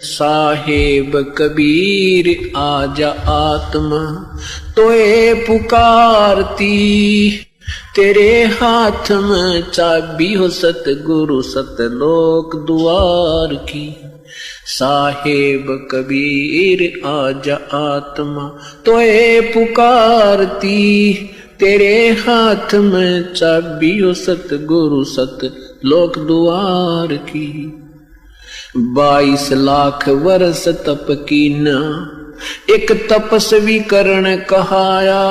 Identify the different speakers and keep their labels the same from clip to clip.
Speaker 1: साहेब कबीर आजा आत्मा तोए पुकारती, तेरे हाथ में चाबी हो सतगुरु सतलोक द्वार की। साहेब कबीर आजा आत्मा तोए पुकारती, तेरे हाथ में चाबी हो सतगुरु सतलोक द्वार की। 22 लाख वर्ष तप कीना, एक तपस्वी करण कहाया,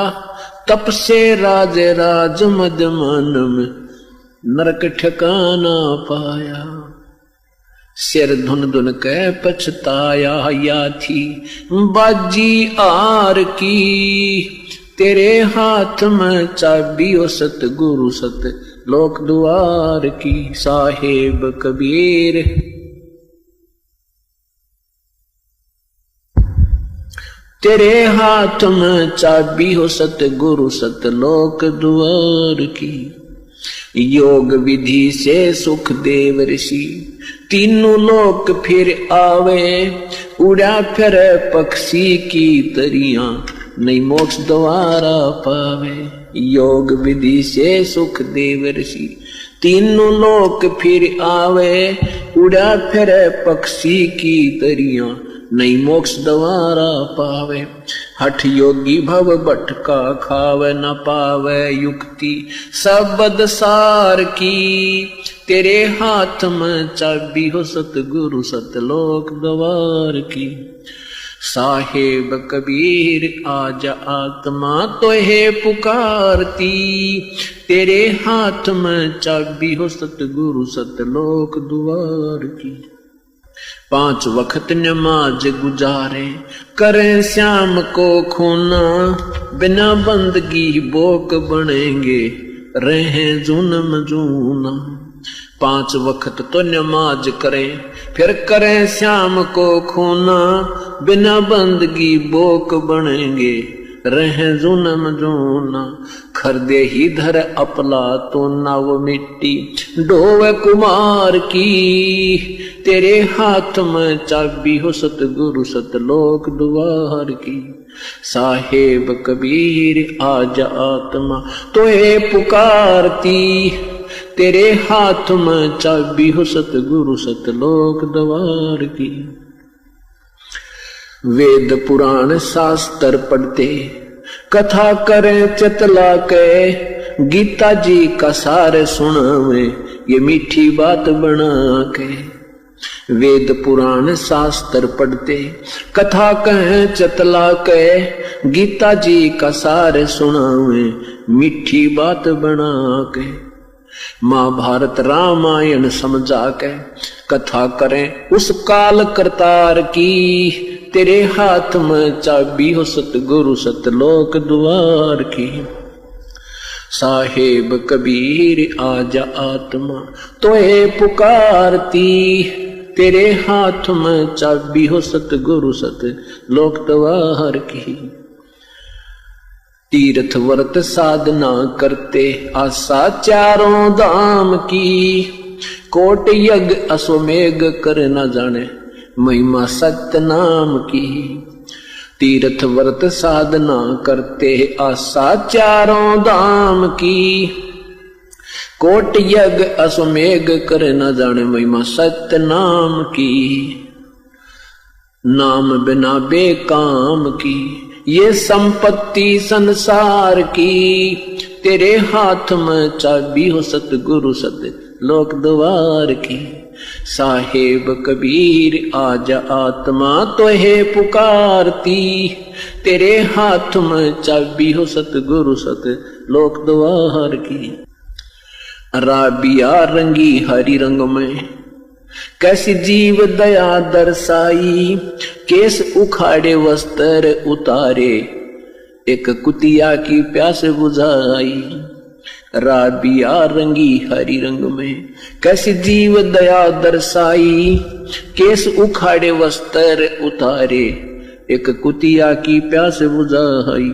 Speaker 1: तप से राज राज मद मन में नरक ठिकाना पाया। सिर धुन धुन कह पछताया, या थी बाजी आर की, तेरे हाथ में चाबी हो सतगुरु सत लोक द्वार की। साहेब कबीर तेरे हाथ में चाबी हो सतगुरु सतलोक द्वार की। योग विधि से सुख देव ऋषि, तीनों लोक फिर आवे, उड़ा फिर पक्षी की तरियां, नहीं मोक्ष द्वारा पावे। योग विधि से सुख देव ऋषि, तीनों लोक फिर आवे, उड़ा फिर पक्षी की तरियां, नहीं मोक्ष द्वारा पावे। हठ योगी भव भटका खावे, न पावे युक्ति सबद सार की, तेरे हाथ में चाबी हो सतगुरु सतलोक द्वार की। साहेब कबीर आजा आत्मा तोहे पुकारती, तेरे हाथ में चाबी हो सतगुरु सतलोक द्वार की। 5 वक्त नमाज गुजारे, करें श्याम को खूना, बिना बंदगी बोक बनेंगे, रहें जुनम जूना। 5 वक्त तो नमाज करें, फिर करें श्याम को खूना, बिना बंदगी बोक बनेंगे, रहें जुनम जूना। खरदे ही धर अपला तो नव मिट्टी, ढोवे कुमार की, तेरे हाथ में चाबी हो सतगुरु सतलोक द्वार की। साहेब कबीर आजा आत्मा तोहे पुकारती, तेरे हाथ में चाबी हो सतगुरु सतलोक द्वार की। वेद पुराण शास्त्र पढ़ते, कथा करें चतला के, गीता जी का सार सुनावे, ये मीठी बात बना के। वेद पुराण शास्त्र पढ़ते, कथा कहें चतला के, गीता जी का सार सुनावे, मीठी बात बना के। महाभारत रामायण समझा के, कथा करें उस काल करतार की, तेरे हाथ में चाबी हो सतगुरु सतलोक द्वार की। साहेब कबीर आजा आत्मा तोहे पुकारती, तेरे हाथ में चाबी हो सतगुरु सतलोक द्वार की। तीर्थ व्रत साधना करते, आशा चारों धाम की, कोट यज्ञ अश्वमेघ कर न जाने, महिमा सत्य नाम की। तीर्थ व्रत साधना करते, आशा चारों धाम की, कोट यज्ञ अश्वमेघ कर न जाने, महिमा सत्य नाम की। नाम बिना बेकाम की, ये संपत्ति संसार की, तेरे हाथ में चाबी हो सतगुरु सतलोक द्वार की। साहेब कबीर आजा आत्मा तोहे पुकारती, तेरे हाथ में चाबी हो सतगुरु सतलोक द्वार की। राबिया रंगी हरि रंग में, कैसी जीव दया दर्शाई, केस उखाड़े वस्त्र उतारे, एक कुतिया की प्यास बुझाई। राबिया रंगी हरि रंग में, कैसी जीव दया दर्शाई, केस उखाड़े वस्त्र उतारे, एक कुतिया की प्यास बुझाई।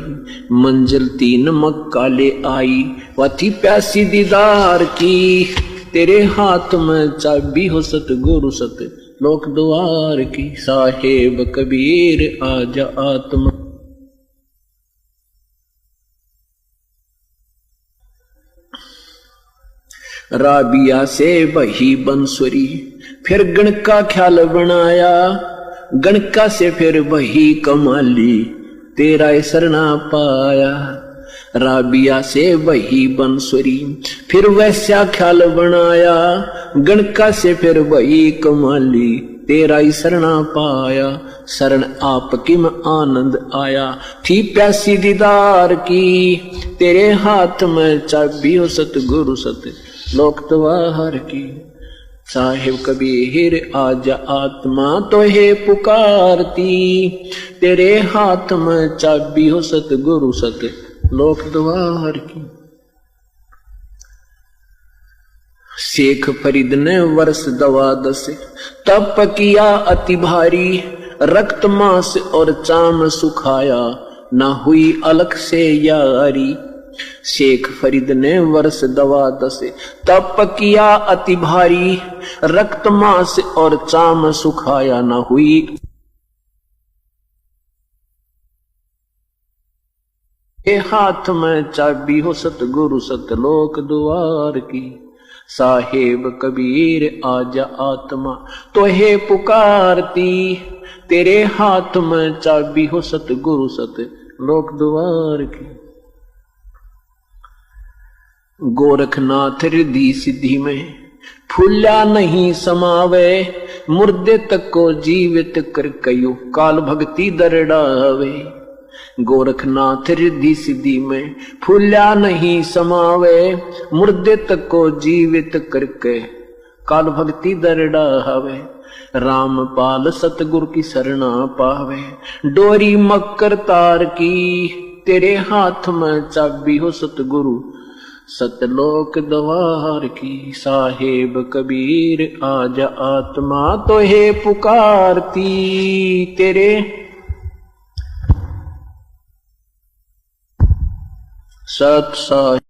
Speaker 1: मंजिल 3 मक्का ले आई, वह थी प्यासी दीदार की, तेरे हाथ में चाबी हो सतगुरु सत लोक द्वार की। साहेब कबीर आजा आत्मा। राबिया से बही बंसुरी, फिर गण का ख्याल बनाया। गणका से फिर वही कमाली, तेरा शरणा पाया। राबिया से वही बंसुरी, फिर वैसा ख्याल बनाया। गणका से फिर वही कमाली, तेरा शरणा पाया। शरण आपकी में आनंद आया, थी प्यासी दीदार की। तेरे हाथ में चाबी हो सतगुरु सत लोक द्वार की। साहिब कबीर आजा आत्मा तो है पुकारती। तेरे हाथ में चाबी हो सतगुरु सत लोक द्वार की। शेख फरीद ने वर्ष 12 तप किया अति भारी। रक्त मांस और चाम सुखाया, ना हुई अलग से यारी। शेख फरीद ने वर्ष 12 तप किया अति भारी। रक्त मांस और चाम सुखाया, ना हुई के हाथ में चाबी हो सतगुरु सतलोक द्वार की। साहेब कबीर आजा आत्मा तो है पुकारती। तेरे हाथ में चाबी हो सतगुरु सत लोक द्वार की। गोरखनाथ रिद्धि सिद्धि में फूला नहीं समावे। मुर्दे तक को जीवित कर कयो, काल भक्ति दरड़ावे। गोरखनाथ रिद्धि सिद्धि में फूला नहीं समावे। मुर्दे तक को जीवित करके काल भक्ति दरड़ावे। रामपाल सतगुरु की शरणा पावे। डोरी मकर तार की, तेरे हाथ में चाबी हो सतगुरु सतलोक द्वार की। साहेब कबीर आजा आत्मा तो है पुकारती। तेरे सत साहिब